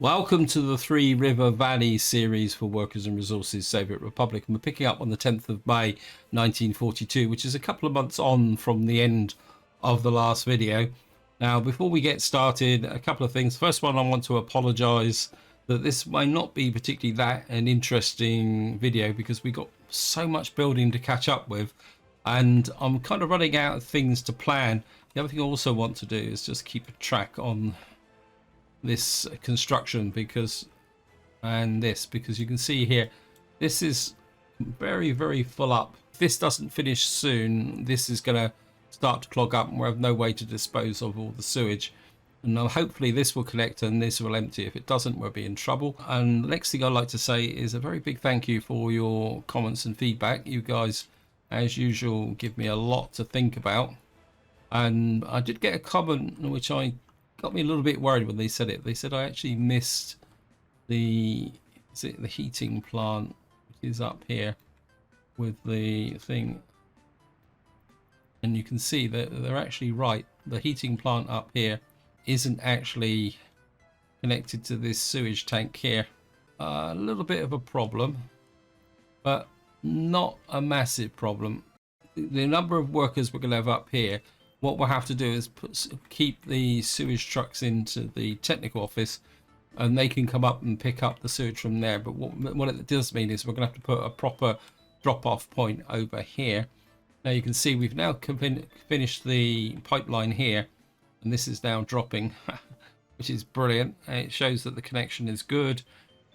Welcome to the Three River Valley series for Workers and Resources Soviet Republic, and we're picking up on the 10th of May 1942, which is a couple of months on from the end of the last video. Now, before we get started, a couple of things. First one, I want to apologize that this may not be particularly that an interesting video because we got so much building to catch up with, and I'm kind of running out of things to plan. The other thing I also want to do is just keep a track on this construction because you can see here this is very full up. If this doesn't finish soon, this is going to start to clog up and we'll have no way to dispose of all the sewage, and hopefully this will connect and this will empty. If it doesn't, we'll be in trouble. And the next thing I'd like to say is a very big thank you for your comments and feedback. You guys, as usual, give me a lot to think about. And I did get a comment which got me a little bit worried when they said it. They said I actually missed the heating plant, which is up here with the thing, and you can see that they're actually right. The heating plant up here isn't actually connected to this sewage tank here. A little bit of a problem, but not a massive problem. The number of workers we're going to have up here, what we'll have to do is keep the sewage trucks into the technical office and they can come up and pick up the sewage from there. But what it does mean is we're going to have to put a proper drop-off point over here. Now you can see we've now finished the pipeline here, and this is now dropping, which is brilliant. And it shows that the connection is good.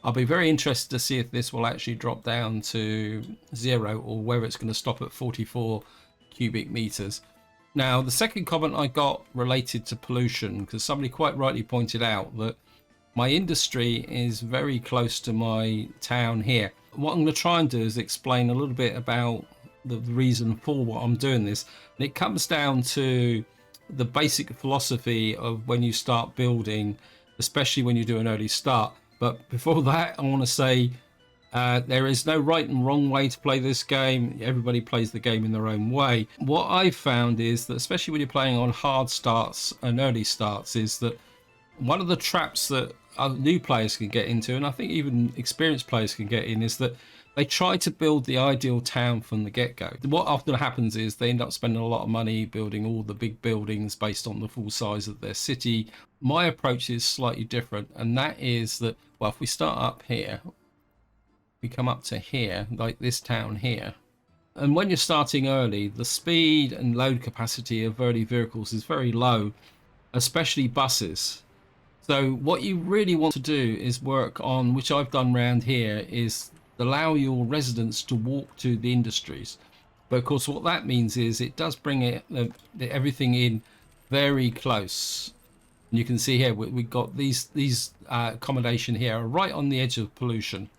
I'll be very interested to see if this will actually drop down to 0 or whether it's going to stop at 44 cubic meters. Now, the second comment I got related to pollution, because somebody quite rightly pointed out that my industry is very close to my town here. What I'm going to try and do is explain a little bit about the reason for what I'm doing this. And it comes down to the basic philosophy of when you start building, especially when you do an early start. But before that, I want to say there is no right and wrong way to play this game. Everybody plays the game in their own way. What I've found is that, especially when you're playing on hard starts and early starts, is that one of the traps that new players can get into, and I think even experienced players can get in, is that they try to build the ideal town from the get-go. What often happens is they end up spending a lot of money building all the big buildings based on the full size of their city. My approach is slightly different, and that is that, well, if we start up here, we come up to here, like this town here. And when you're starting early, the speed and load capacity of early vehicles is very low, especially buses. So what you really want to do is work on, which I've done around here, is allow your residents to walk to the industries. But of course, what that means is it does bring everything in very close. And you can see here, we've got these accommodation here right on the edge of pollution.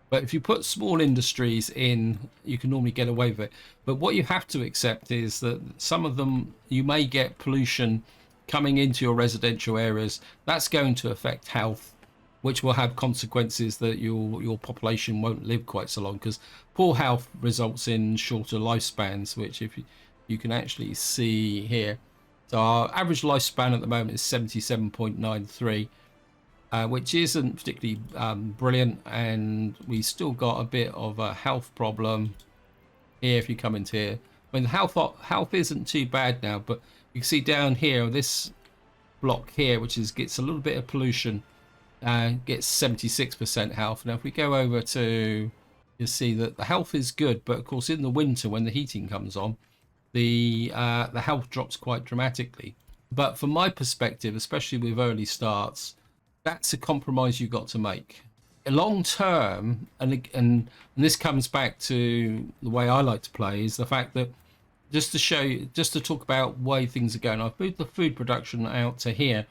But if you put small industries in, you can normally get away with it. But what you have to accept is that some of them, you may get pollution coming into your residential areas. That's going to affect health, which will have consequences that your population won't live quite so long, because poor health results in shorter lifespans, which if you can actually see here. So our average lifespan at the moment is 77.93. Which isn't particularly brilliant, and we still got a bit of a health problem here. If you come into here, I mean, health isn't too bad now, but you can see down here, this block here, which gets a little bit of pollution, gets 76% health. Now if we go over to, you'll see that the health is good, but of course in the winter when the heating comes on, the health drops quite dramatically. But from my perspective, especially with early starts, that's a compromise you've got to make. Long term, and this comes back to the way I like to play, is the fact that just to talk about why things are going. I've moved the food production out to here,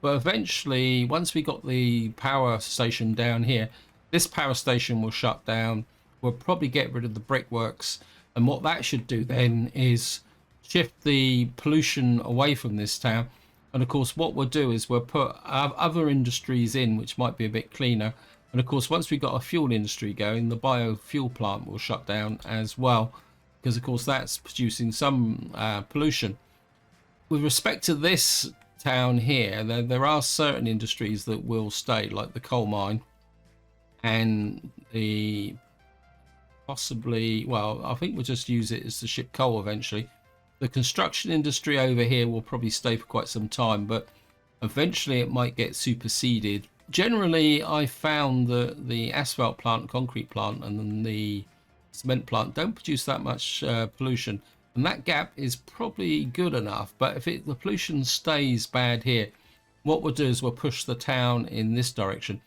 but eventually, once we got the power station down here, this power station will shut down. We'll probably get rid of the brickworks, and what that should do then is shift the pollution away from this town. And of course, what we'll do is we'll put other industries in, which might be a bit cleaner. And of course, once we've got a fuel industry going, the biofuel plant will shut down as well, because of course that's producing some pollution. With respect to this town here, there are certain industries that will stay, like the coal mine and the possibly, well, I think we'll just use it as to ship coal eventually. The construction industry over here will probably stay for quite some time, but eventually it might get superseded. Generally, I found that the asphalt plant, concrete plant, and then the cement plant don't produce that much pollution, and that gap is probably good enough. But if the pollution stays bad here, what we'll do is we'll push the town in this direction.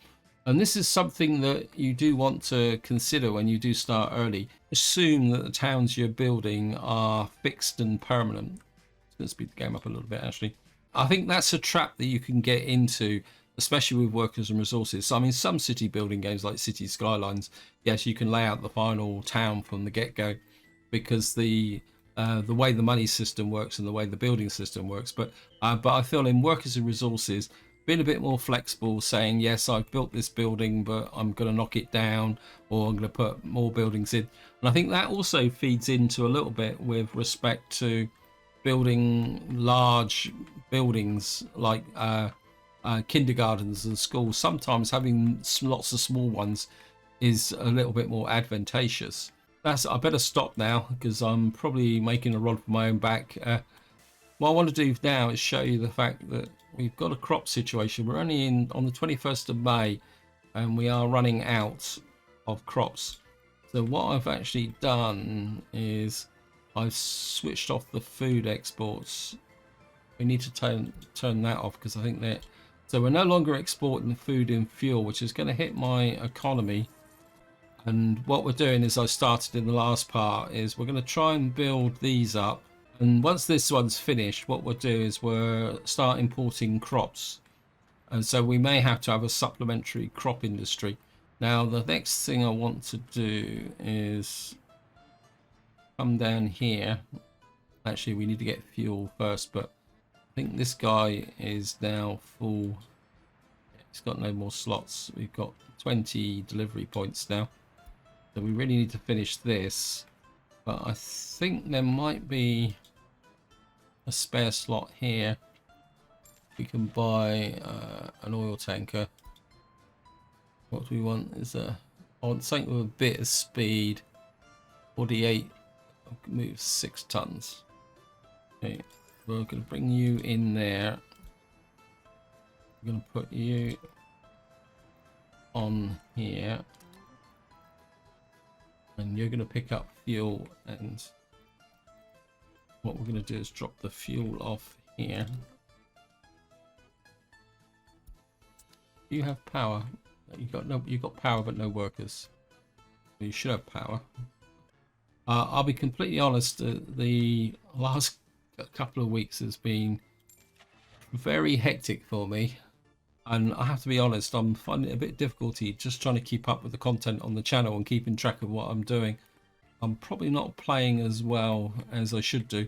And this is something that you do want to consider when you do start early. Assume that the towns you're building are fixed and permanent. It's going to speed the game up a little bit, actually. I think that's a trap that you can get into, especially with workers and resources. So, I mean, some city building games like City Skylines, yes, you can lay out the final town from the get-go, because the way the money system works and the way the building system works. But I feel in workers and resources, being a bit more flexible, saying, yes, I've built this building, but I'm going to knock it down, or I'm going to put more buildings in. And I think that also feeds into a little bit with respect to building large buildings like kindergartens and schools. Sometimes having lots of small ones is a little bit more advantageous. I better stop now, because I'm probably making a rod for my own back. What I want to do now is show you the fact that we've got a crop situation. We're only on the 21st of May, and we are running out of crops. So what I've actually done is I've switched off the food exports. We need to turn that off, because I think that, so we're no longer exporting the food and fuel, which is going to hit my economy. And what we're doing, is I started in the last part, is we're going to try and build these up. And once this one's finished, what we'll do is we'll start importing crops. And so we may have to have a supplementary crop industry. Now, the next thing I want to do is come down here. Actually, we need to get fuel first, but I think this guy is now full. It's got no more slots. We've got 20 delivery points now. So we really need to finish this. But I think there might be a spare slot here. We can buy an oil tanker. What do we want? I want something with a bit of speed. 48 moves 6 tons. Okay, we're going to bring you in there. We're going to put you on here, and you're going to pick up fuel. And what we're going to do is drop the fuel off here. You have power. You got power, but no workers. You should have power. I'll be completely honest. The last couple of weeks has been very hectic for me, and I have to be honest, I'm finding it a bit difficulty just trying to keep up with the content on the channel and keeping track of what I'm doing. I'm probably not playing as well as I should do,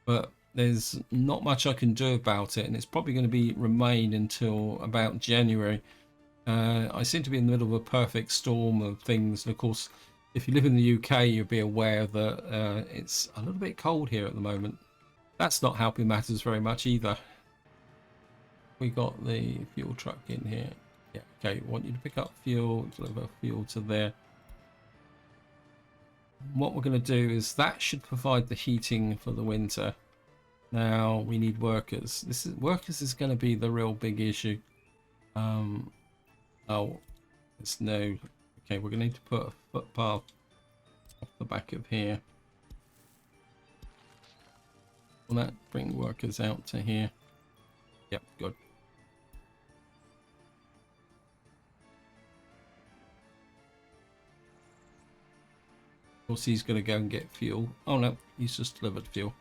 but there's not much I can do about it, and it's probably going to remain until about January. I seem to be in the middle of a perfect storm of things, and of course, if you live in the UK, you'll be aware that it's a little bit cold here at the moment. That's not helping matters very much either. We got the fuel truck in here. Yeah, okay, I want you to pick up fuel, deliver fuel to there. What we're going to do is that should provide the heating for the winter. Now we need workers. Workers is going to be the real big issue. Oh, it's no. Okay, we're going to need to put a footpath off the back of here. Will that bring workers out to here? Yep, good. Of course, he's going to go and get fuel. Oh no, he's just delivered fuel.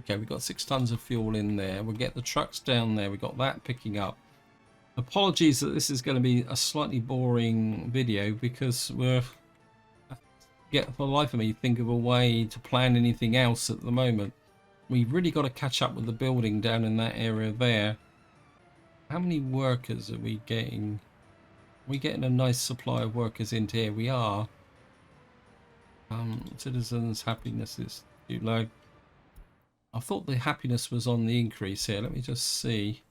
Okay, we've got 6 tons of fuel in there. We'll get the trucks down there. We've got that picking up. Apologies that this is going to be a slightly boring video, because for the life of me, think of a way to plan anything else at the moment. We've really got to catch up with the building down in that area there. How many workers are we getting? Are we getting a nice supply of workers into here? We are. Citizens' happiness is too low. I thought the happiness was on the increase here. Let me just see.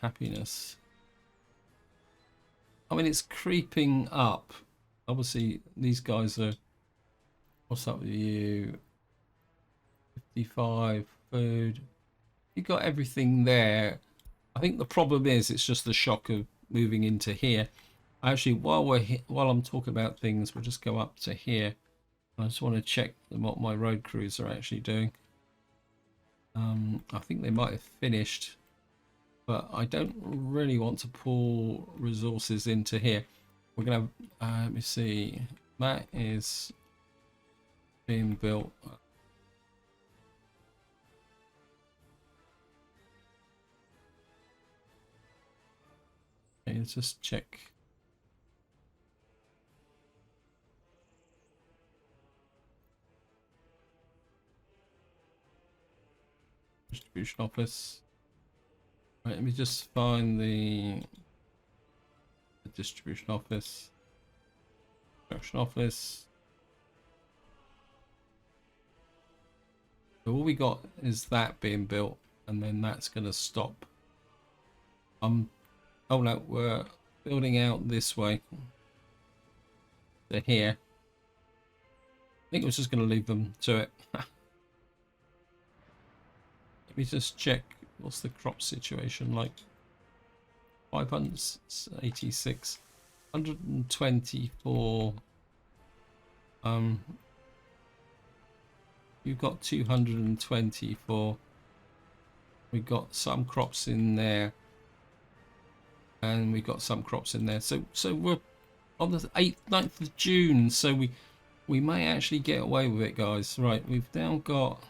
Happiness. I mean, it's creeping up. Obviously, these guys are... What's up with you? 55, food. You got everything there. I think the problem is it's just the shock of moving into here. Actually, while I'm talking about things, we'll just go up to here. I just want to check what my road crews are actually doing. I think they might have finished, but I don't really want to pull resources into here. We're gonna have, let me see, that is being built. Okay, let's just check. Distribution office. Right, let me just find the distribution office. Production office. So all we got is that being built, and then that's going to stop. Oh no, we're building out this way to here. I think I was just going to leave them to it. Let me just check what's the crop situation like. 586, 124. You've got 224. We've got some crops in there, and we've got some crops in there. So we're on the 8th, 9th of June. So we may actually get away with it, guys. Right, we've now got.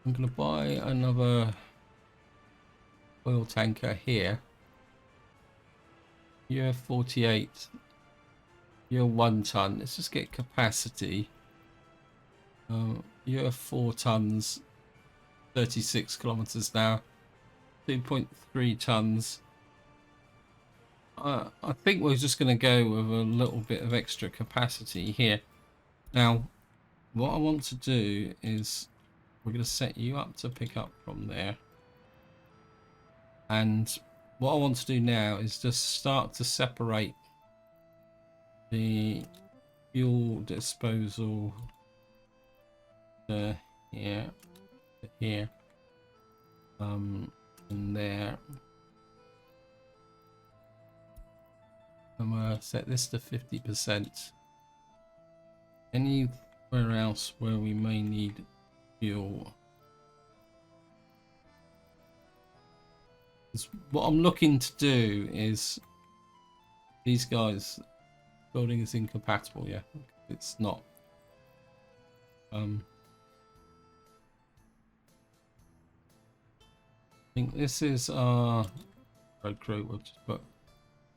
I'm gonna buy another oil tanker here. You're 48. You're 1 ton. Let's just get capacity. You're 4 tons. 36 kilometers an hour. 2.3 tons. I think we're just going to go with a little bit of extra capacity here. Now, what I want to do is we're going to set you up to pick up from there. And what I want to do now is just start to separate the fuel disposal to here, to here, and there. I'm going to set this to 50%. Anywhere else where we may need fuel. What I'm looking to do is these guys building is incompatible. Yeah, it's not. I think this is our road crew. We'll just put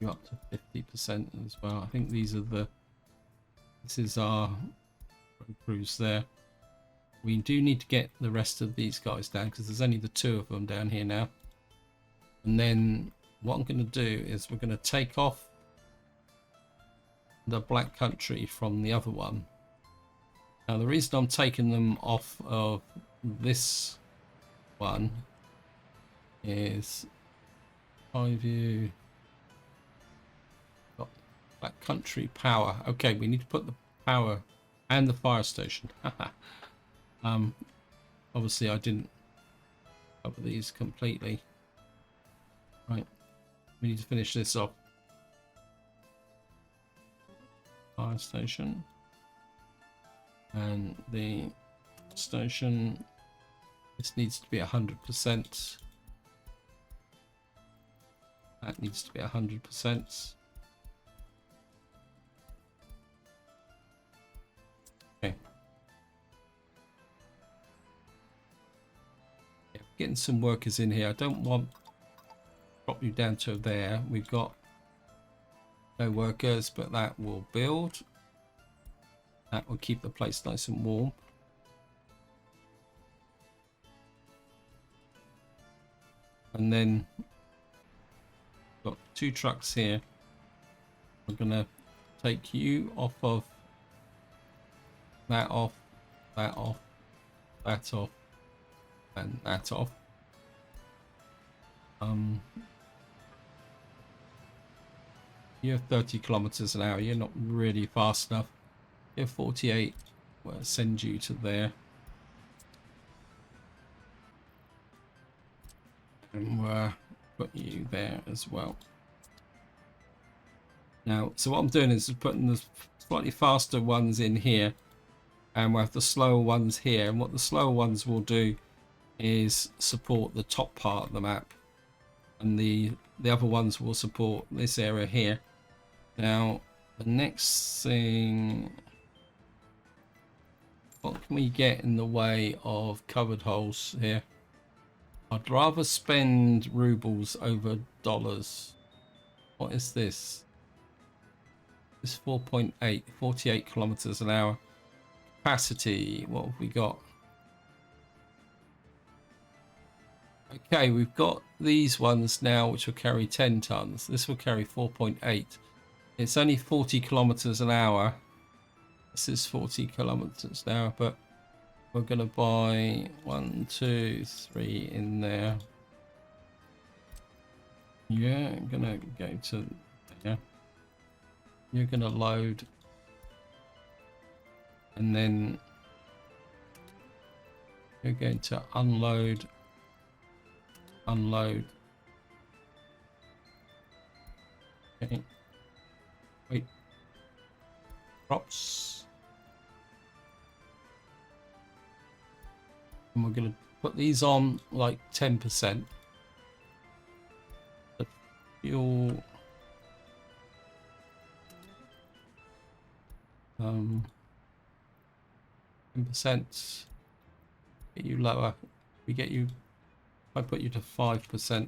you up to 50% as well. I think these are this is our road crews there. We do need to get the rest of these guys down because there's only the 2 of them down here now. And then what I'm going to do is we're going to take off the black country from the other one. Now the reason I'm taking them off of this one is high view, got black country power. Okay, we need to put the power and the fire station. Obviously I didn't cover these completely. Right, we need to finish this off. Fire station. And the station, this needs to be 100%. That needs to be 100%. Okay. Yeah, getting some workers in here. I don't want drop you down to there. We've got no workers, but that will build. That will keep the place nice and warm. And then got 2 trucks here. We're gonna take you off of that, off that, off that off and that off. You're 30 kilometers an hour. You're not really fast enough. You're 48. We'll send you to there. And we'll put you there as well. Now, so what I'm doing is putting the slightly faster ones in here, and we'll have the slower ones here. And what the slower ones will do is support the top part of the map, and the other ones will support this area here. Now, the next thing, what can we get in the way of covered holes here? I'd rather spend rubles over dollars. What is this? This 4.8, 48 kilometers an hour. Capacity, what have we got? Okay, we've got these ones now which will carry 10 tons. This will carry 4.8. It's only 40 kilometers an hour. This is 40 kilometers an hour, but we're going to buy 1, 2, 3 in there. Yeah, I'm going to go to there. You're going to load. And then you're going to unload. Unload. Okay. Wait. Crops. And we're going to put these on like 10%. The fuel. 10%. Get you lower. We get you. I put you to 5%.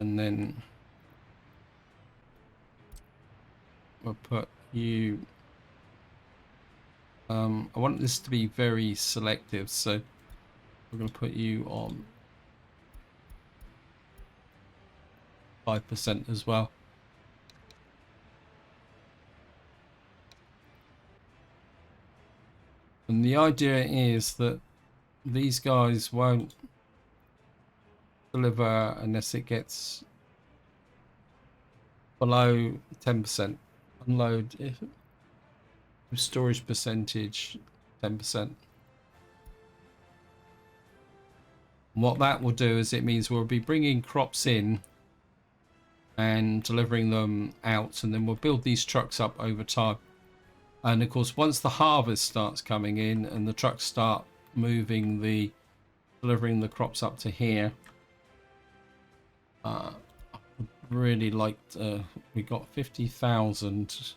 And then we'll put you. I want this to be very selective, so we're going to put you on 5% as well. And the idea is that these guys won't deliver unless it gets below 10%. Unload storage percentage 10%. What that will do is it means we'll be bringing crops in and delivering them out, and then we'll build these trucks up over time. And of course, once the harvest starts coming in and the trucks start moving delivering the crops up to here, I would really like we got 50,000.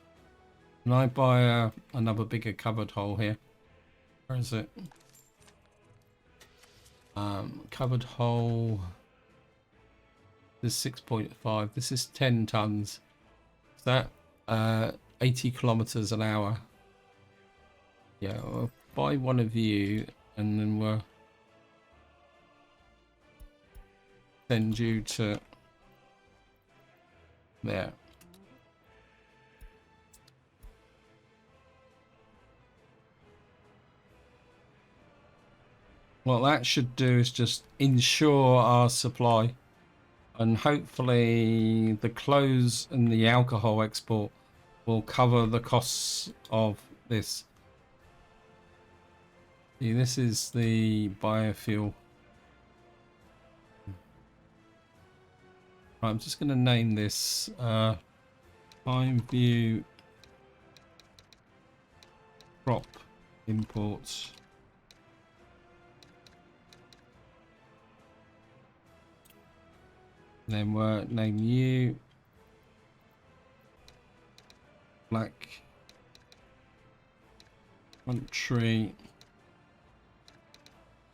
Can I buy another bigger covered hole here? Where is it? Covered hole. This is 6.5. This is 10 tons. Is that 80 kilometers an hour? Yeah, we'll buy one of you, and then we'll send you to there. What that should do is just ensure our supply, and hopefully the clothes and the alcohol export will cover the costs of this. See, this is the biofuel. Right, I'm just going to name this time view crop imports. Then we'll name you black country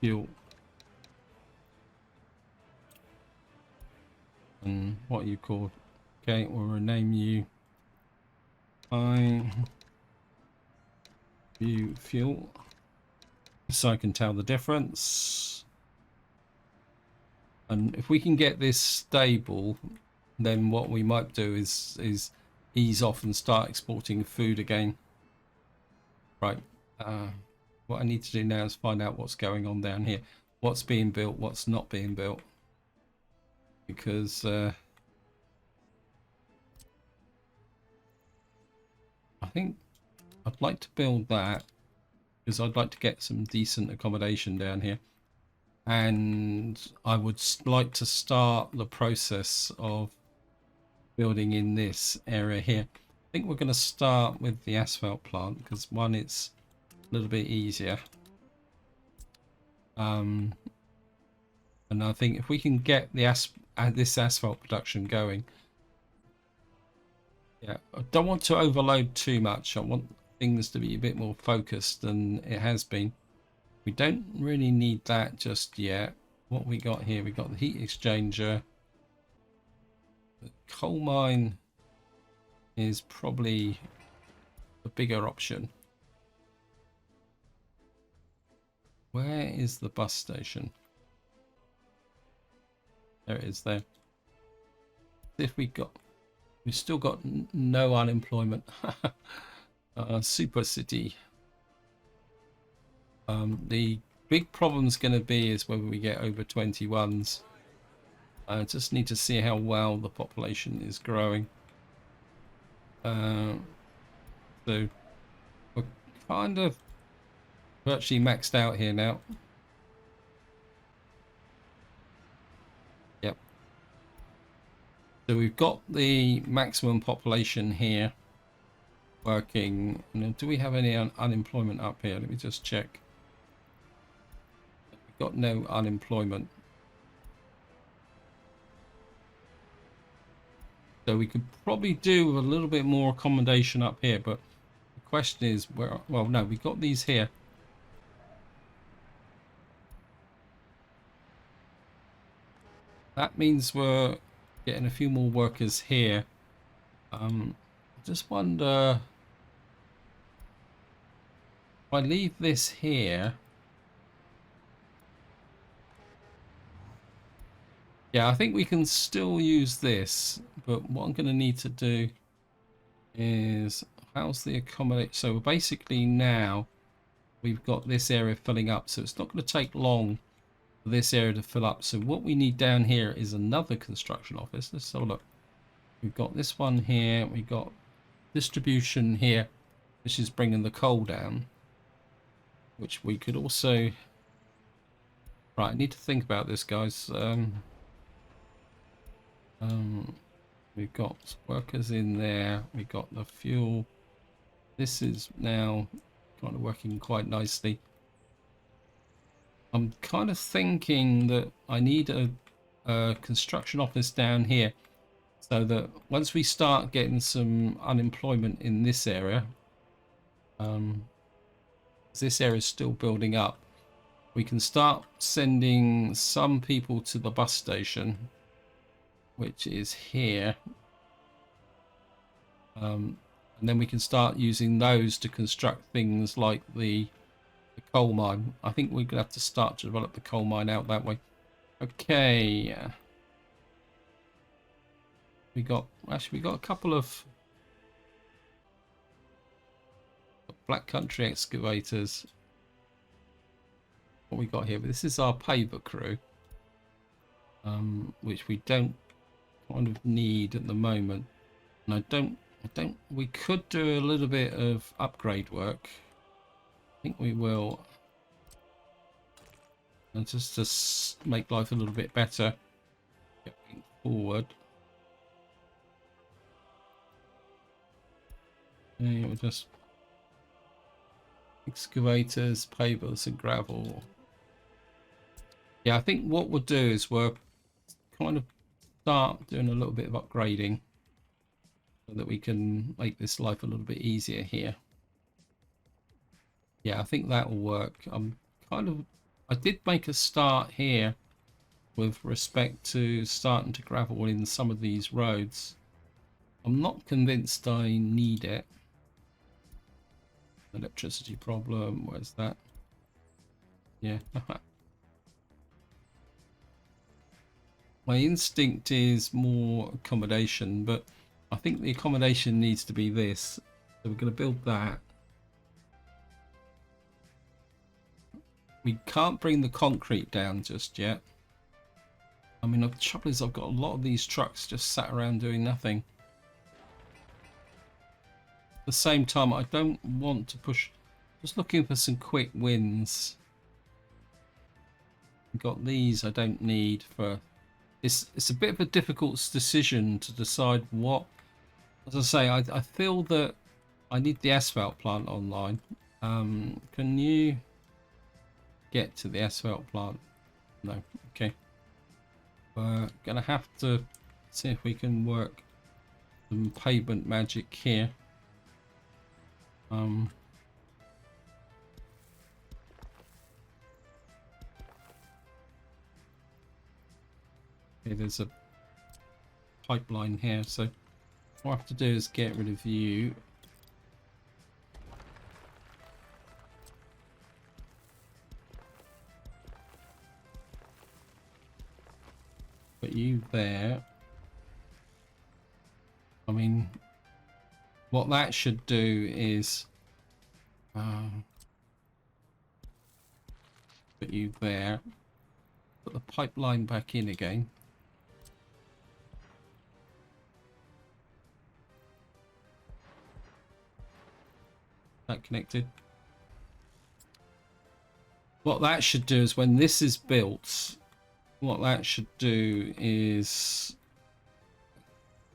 fuel. And what are you called? Okay, we'll rename you I view fuel so I can tell the difference. And if we can get this stable, then what we might do is ease off and start exporting food again. Right. What I need to do now is find out what's going on down here. What's being built, what's not being built. Because I think I'd like to build that because I'd like to get some decent accommodation down here. And I would like to start the process of building in this area here. I think we're going to start with the asphalt plant because one, it's a little bit easier. And I think if we can get the this asphalt production going, yeah, I don't want to overload too much. I want things to be a bit more focused than it has been. We don't really need that just yet. What we got here, we got the heat exchanger. The coal mine is probably the bigger option. Where is the bus station? There it is there. If we've still got no unemployment. Super city. The big problem is going to be is whether we get over 21s. I just need to see how well the population is growing. So we're kind of virtually maxed out here now. Yep. So we've got the maximum population here working. And do we have any unemployment up here? Let me just check. We've got no unemployment. So we could probably do a little bit more accommodation up here, but the question is where. Well, no, we've got these here. That means we're getting a few more workers here. I just wonder if I leave this here. Yeah, I think we can still use this, but what I'm going to need to do is how's the accommodate. So basically now we've got this area filling up, so it's not going to take long for this area to fill up. So what we need down here is another construction office. Let's have a look. We've got this one here. We've got distribution here, which is bringing the coal down, which we could also. Right, I need to think about this, guys. We've got workers in there. We've got the fuel. This is now kind of working quite nicely. I'm kind of thinking that I need a construction office down here so that once we start getting some unemployment in this area, this area is still building up, we can start sending some people to the bus station, which is here. And then we can start using those to construct things like the coal mine. I think we're gonna have to start to develop the coal mine out that way. Okay. We got a couple of Black Country excavators. What we got here? This is our paver crew, which we don't kind of need at the moment. And I don't. We could do a little bit of upgrade work. I think we will. And just to make life a little bit better going forward. Yeah, we'll just excavators, pavers and gravel. Yeah, I think what we'll do is we'll kind of start doing a little bit of upgrading so that we can make this life a little bit easier here. Yeah, I think that will work. I did make a start here with respect to starting to gravel in some of these roads. I'm not convinced I need it. Electricity problem, where's that? Yeah. My instinct is more accommodation, but I think the accommodation needs to be this. So we're going to build that. we can't bring the concrete down just yet. I mean, the trouble is I've got a lot of these trucks just sat around doing nothing. At the same time, I don't want to push. Just looking for some quick wins. We've got these I don't need for. It's a bit of a difficult decision to decide what. As I say, I feel that I need the asphalt plant online. Can you get to the asphalt plant? No. Okay. We're gonna have to see if we can work some pavement magic here. Okay, there's a pipeline here, so what I have to do is get rid of you. Put you there. I mean, what that should do is put you there. Put the pipeline back in again. That connected. What that should do is when this is built, what that should do is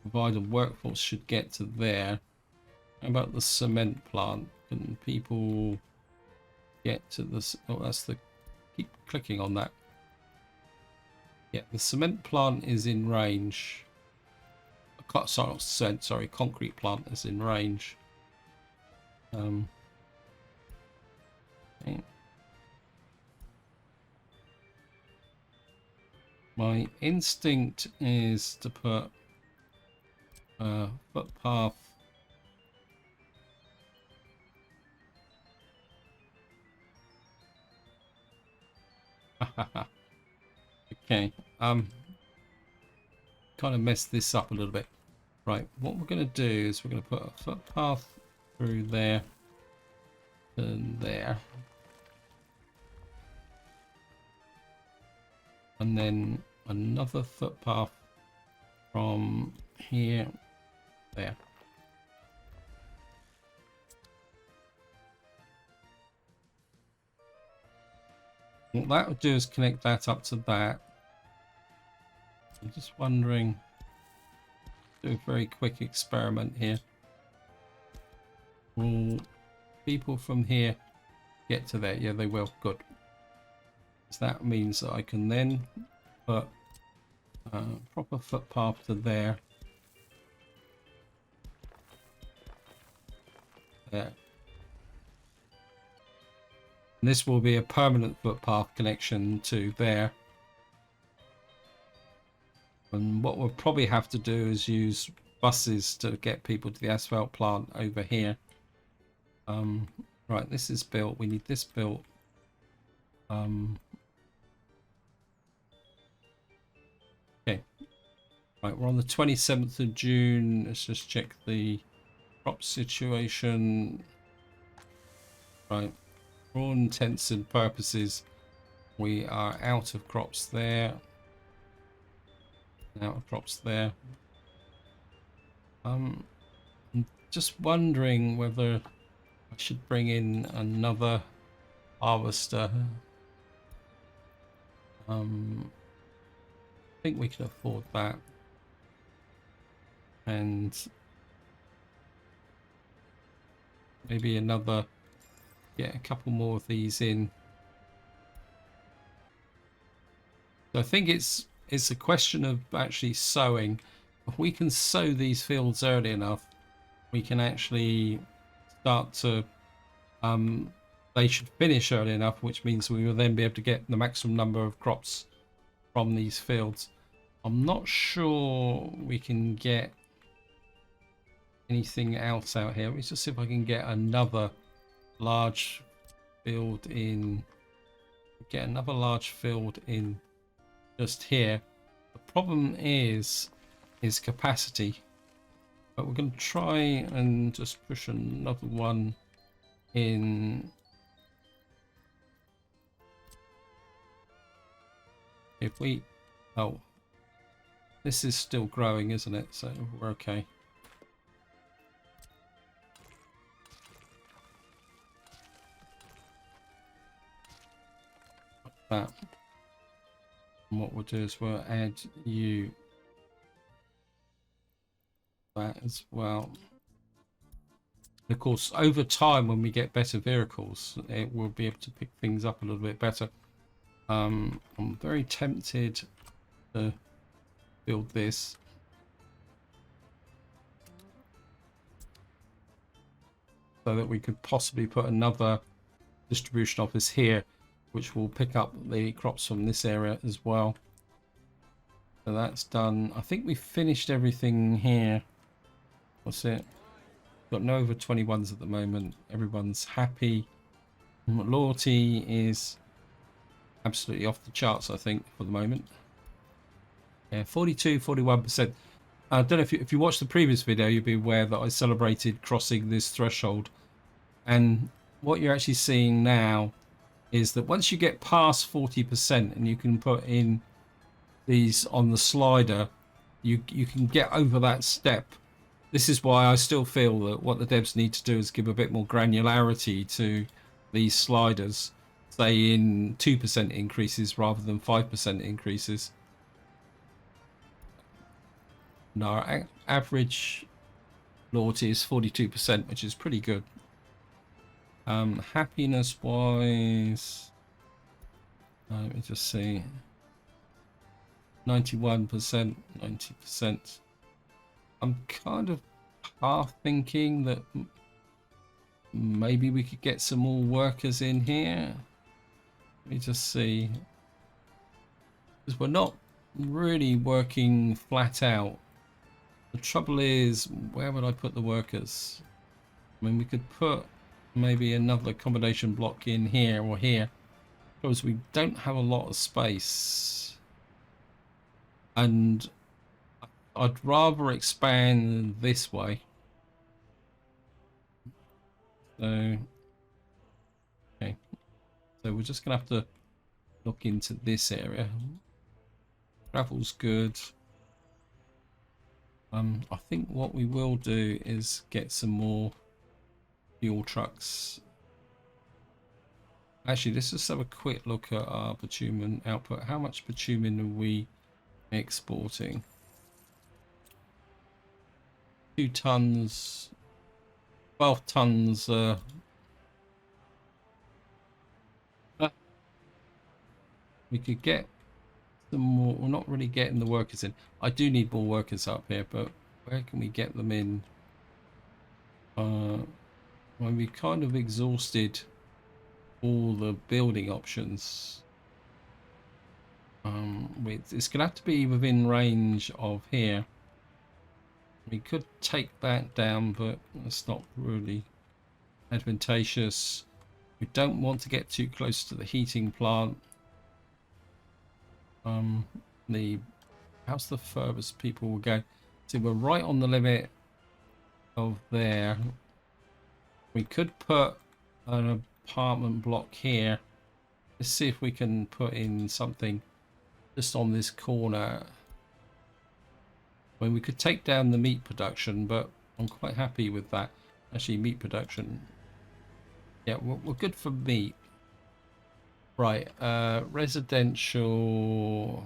provide a workforce should get to there. How about the cement plant? Can people get to this? Oh, that's the... Keep clicking on that. Yeah, the cement plant is in range. Sorry, concrete plant is in range. Okay. My instinct is to put a footpath okay, kind of messed this up a little bit. Right, what we're going to do is we're going to put a footpath through there and there, and then another footpath from here there. What that would do is connect that up to that. I'm just wondering, do a very quick experiment here. Will people from here get to there? Yeah, they will. Good. So that means that I can then put a proper footpath to there. There. And this will be a permanent footpath connection to there. And what we'll probably have to do is use buses to get people to the asphalt plant over here. Right, this is built. We need this built. Okay. Right, we're on the 27th of June. Let's just check the crop situation. Right. For all intents and purposes, we are out of crops there. Out of crops there. I'm just wondering whether I should bring in another harvester. I think we can afford that. And maybe another, get a couple more of these in. So I think it's a question of actually sowing. If we can sow these fields early enough, we can actually start to they should finish early enough, which means we will then be able to get the maximum number of crops from these fields. I'm not sure we can get anything else out here. Let me just see if I can get another large field in. Get another large field in just here. The problem is capacity, but we're going to try and just push another one in if we... Oh, this is still growing, isn't it? So we're okay. That. And what we'll do is we'll add you that as well. And of course, over time, when we get better vehicles, it will be able to pick things up a little bit better. I'm very tempted to build this. So that we could possibly put another distribution office here, which will pick up the crops from this area as well. So that's done. I think we finished everything here. What's it? Got no over 21s at the moment. Everyone's happy. Loyalty is absolutely off the charts, I think, for the moment. Yeah, 42, 41%. I don't know if you watched the previous video, you'll be aware that I celebrated crossing this threshold. And what you're actually seeing now is that once you get past 40% and you can put in these on the slider, you can get over that step. This is why I still feel that what the devs need to do is give a bit more granularity to these sliders, say in 2% increases rather than 5% increases. And our average loyalty is 42%, which is pretty good. Happiness wise, let me just see, 91%, 90%. I'm kind of half thinking that maybe we could get some more workers in here. Let me just see, because we're not really working flat out. The trouble is, where would I put the workers? I mean, we could put maybe another accommodation block in here or here, because we don't have a lot of space, and I'd rather expand this way. So okay, so we're just gonna have to look into this area. Travel's good. I think what we will do is get some more fuel trucks. Actually, let's just have a quick look at our bitumen output. How much bitumen are we exporting? 2 tons, 12 tons. We could get some more. We're not really getting the workers in. I do need more workers up here, but where can we get them in? When we kind of exhausted all the building options. It's gonna have to be within range of here. We could take that down, but it's not really advantageous. We don't want to get too close to the heating plant. How's the furthest people will go? See, we're right on the limit of there. We could put an apartment block here. Let's see if we can put in something just on this corner. I mean, we could take down the meat production, but I'm quite happy with that. Actually, meat production. Yeah, we're good for meat. Right, residential.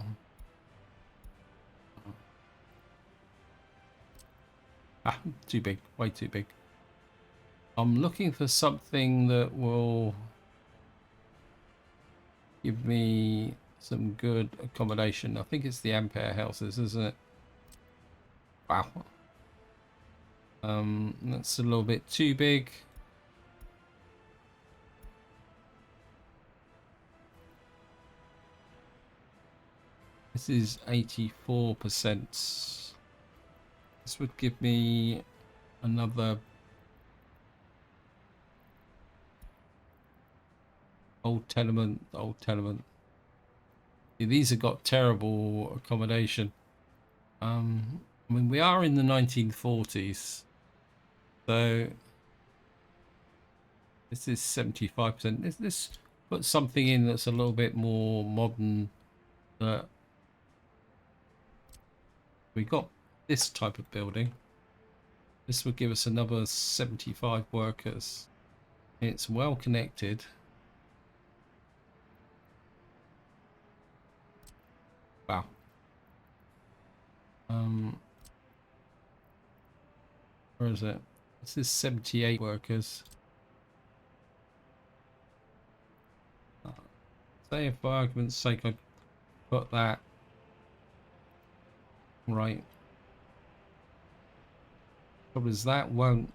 Ah, too big, way too big. I'm looking for something that will give me some good accommodation. I think it's the Ampere houses, isn't it? Wow. That's a little bit too big. This is 84%. This would give me another old tenement. Yeah, these have got terrible accommodation. I mean, we are in the 1940s, so this is 75%. Let's put something in that's a little bit more modern we got this type of building. This would give us another 75 workers. It's well connected. Wow. Where is it? This is 78 workers. Say if for argument's sake I put that right. Problem is that won't.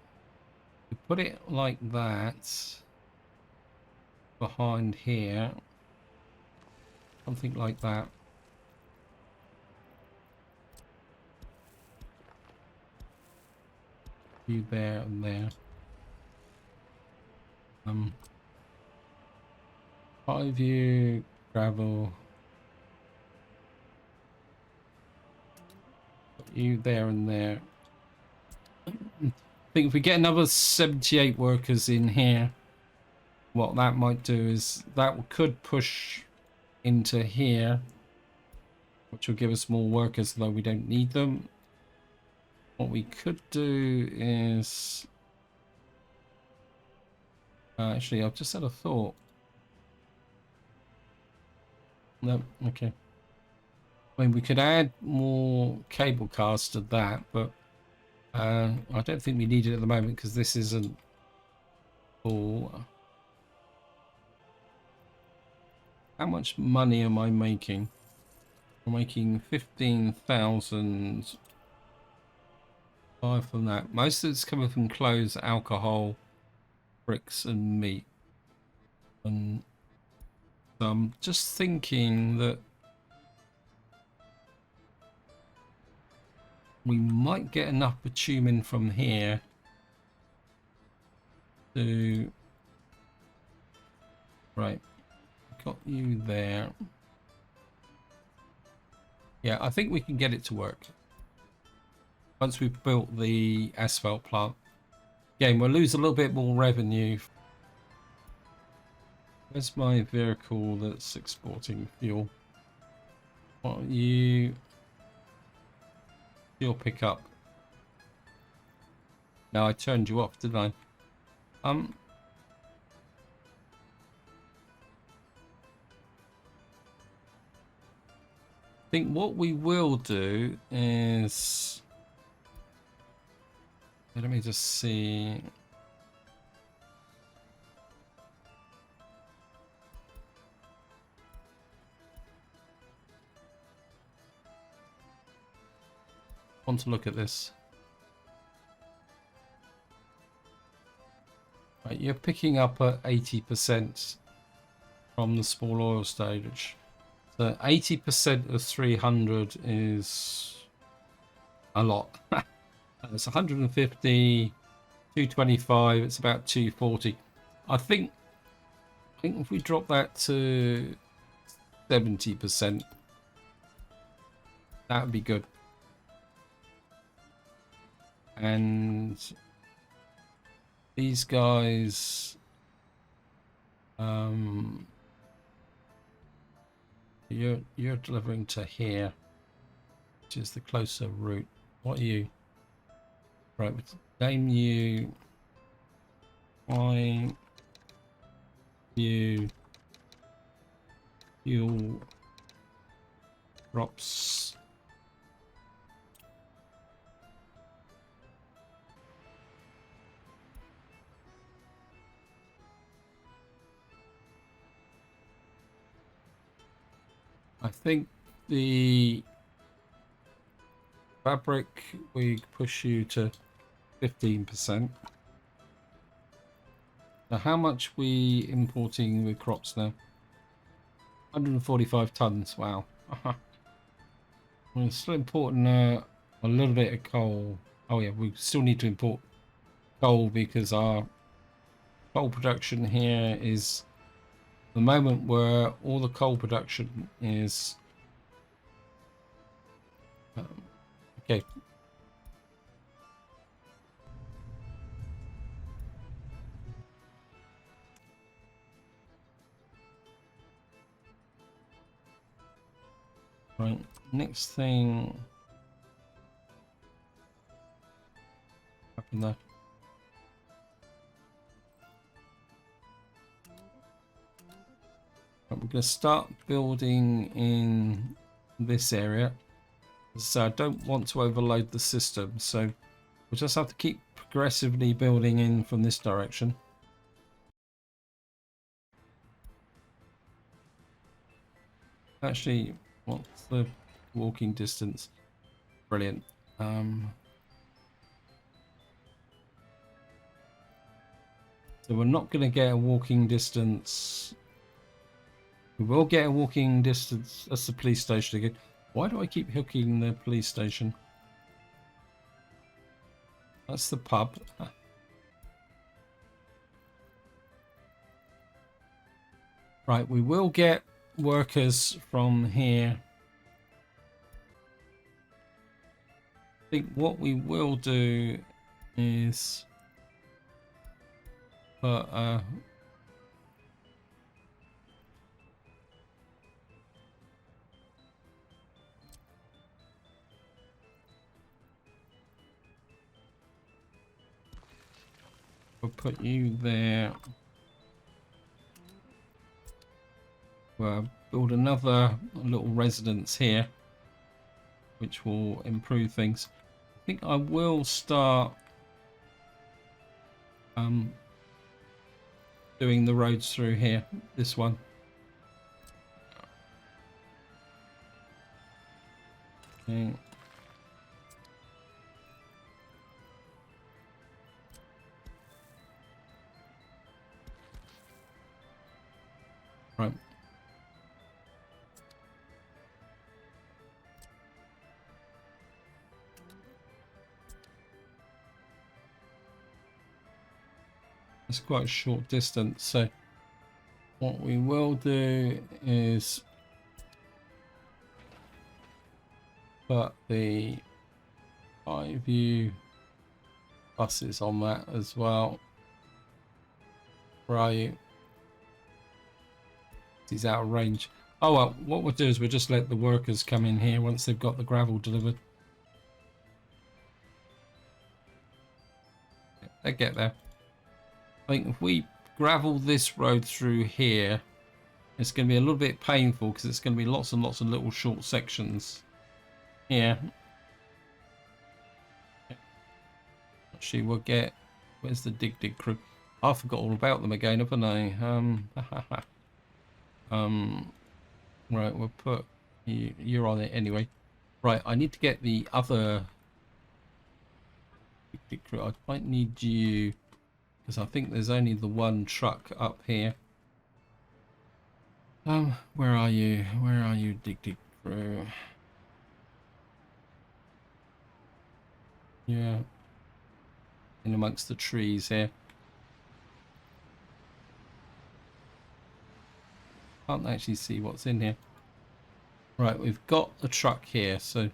You put it like that behind here. Something like that. You there and there. High view, gravel. Put you there and there. I think if we get another 78 workers in here, what that might do is that could push into here, which will give us more workers, though we don't need them. What we could do is actually, I've just had a thought. No, okay. I mean, we could add more cable cars to that, but I don't think we need it at the moment because this isn't full. How much money am I making? I'm making 15,000. From that. Most of it's coming from clothes, alcohol, bricks, and meat. And so I'm just thinking that we might get enough bitumen from here to... Right. Got you there. Yeah, I think we can get it to work. Once we've built the asphalt plant. Again, we'll lose a little bit more revenue. Where's my vehicle that's exporting fuel? What are you? Fuel pickup. No, I turned you off, didn't I? I think what we will do is... Let me just see. Want to look at this. Right, you're picking up at 80% from the small oil stage. So 80% of 300 is a lot. It's 150, 225, it's about 240. I think if we drop that to 70%, that would be good. And these guys, you're delivering to here, which is the closer route. What are you? Right, name you. You fuel drops. I think the fabric, we push you to 15%. Now, how much we importing with crops now? 145 tons. Wow. We're still importing a little bit of coal. Oh yeah, we still need to import coal because our coal production here is the moment where all the coal production is okay. Next thing happened there. Right, we're going to start building in this area. So I don't want to overload the system, so we'll just have to keep progressively building in from this direction. Actually, what's the walking distance? Brilliant. So we're not going to get a walking distance. We will get a walking distance. That's the police station again. Why do I keep hooking the police station? That's the pub. Right, we will get workers from here. I think what we will do is put we'll put you there. We'll build another little residence here, which will improve things. I think I will start doing the roads through here. This one. Okay. Right. It's quite a short distance, so what we will do is put the view buses on that as well. Where are you? He's out of range. Oh well, what we'll do is we'll just let the workers come in here once they've got the gravel delivered. They get there. I think if we gravel this road through here, it's going to be a little bit painful because it's going to be lots and lots of little short sections here. Actually, we'll get... Where's the dig crew? I forgot all about them again, haven't I? Right, we'll put... You're on it anyway. Right, I need to get the other dig crew. I might need you... Because I think there's only the one truck up here. Where are you? Where are you, dig crew? Yeah. In amongst the trees here. Can't actually see what's in here. Right, we've got a truck here, so...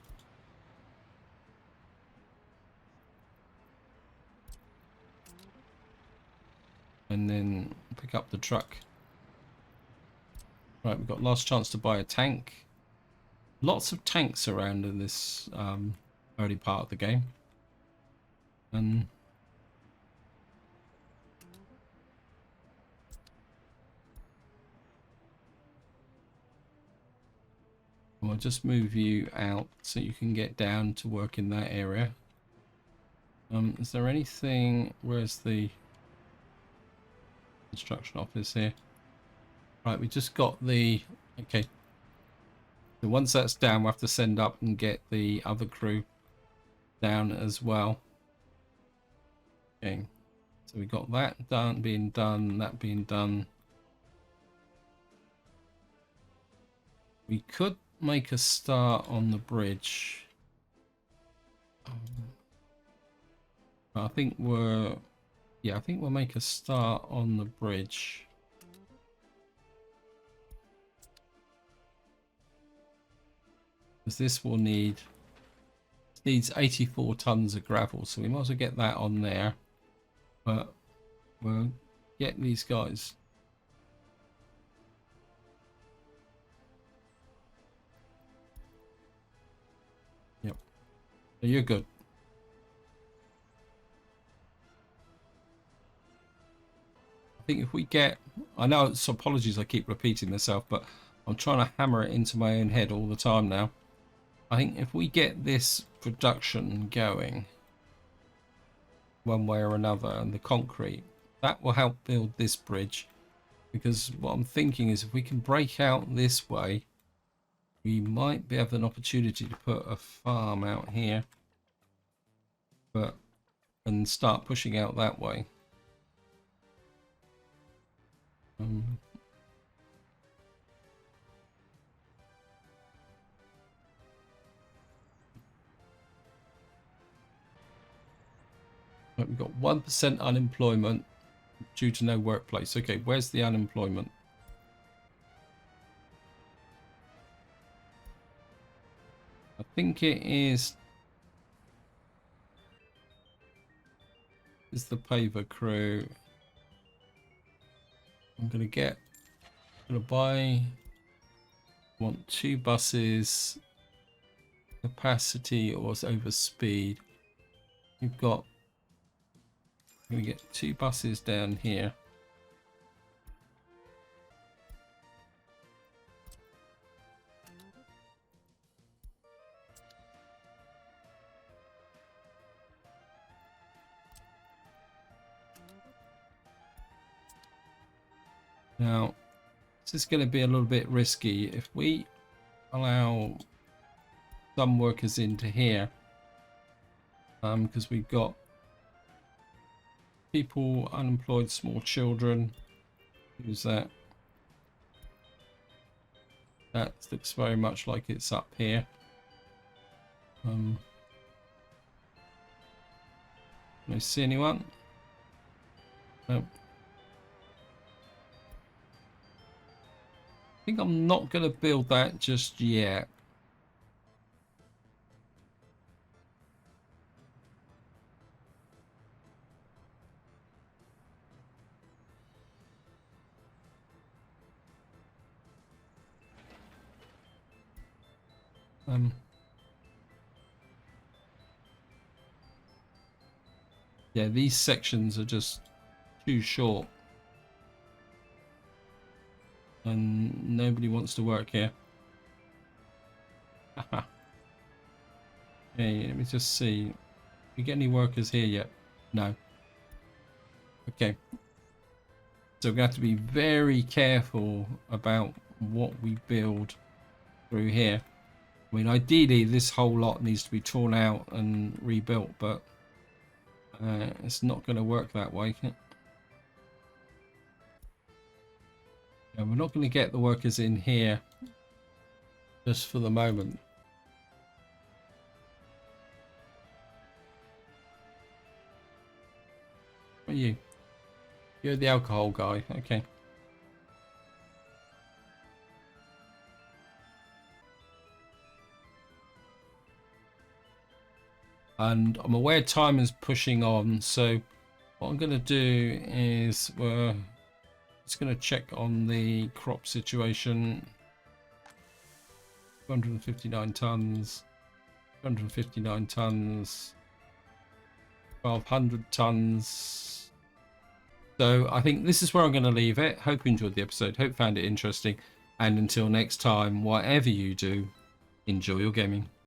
And then pick up the truck. Right, we've got last chance to buy a tank. Lots of tanks around in this early part of the game. And I'll just move you out so you can get down to work in that area. Is there anything... Where's the construction office here? Right, we just got the... Okay. So once that's down, we'll have to send up and get the other crew down as well. Okay. So we got that done, being done, that being done. We could make a start on the bridge. I think we're... Yeah, I think we'll make a start on the bridge. Because this will need... It needs 84 tons of gravel, so we might as well get that on there. But we'll get these guys... So you're good. I think if we get, I know it's apologies I keep repeating myself, but I'm trying to hammer it into my own head all the time now. I think if we get this production going one way or another, and the concrete, that will help build this bridge. Because what I'm thinking is if we can break out this way, we might be have an opportunity to put a farm out here, but and start pushing out that way. We've got 1% unemployment due to no workplace. Okay, where's the unemployment? I think it is the paver crew. I'm gonna buy, want 2 buses, capacity or over speed. You've got, I'm gonna get 2 buses down here. Now, this is going to be a little bit risky. If we allow some workers into here, because we've got people unemployed, small children. Who's that? That looks very much like it's up here. Can I see anyone? Nope. I think I'm not going to build that just yet. Yeah, these sections are just too short. And nobody wants to work here. Okay, let me just see. Do we get any workers here yet? No. Okay. So we're going to have to be very careful about what we build through here. I mean, ideally, this whole lot needs to be torn out and rebuilt, but it's not going to work that way. And we're not going to get the workers in here just for the moment. What are you? You're the alcohol guy. Okay. And I'm aware time is pushing on, so what I'm going to do is we're just going to check on the crop situation. 259 tons, 259 tons, 1200 tons. So I think this is where I'm going to leave it. Hope you enjoyed the episode. Hope you found it interesting. And until next time, whatever you do, enjoy your gaming.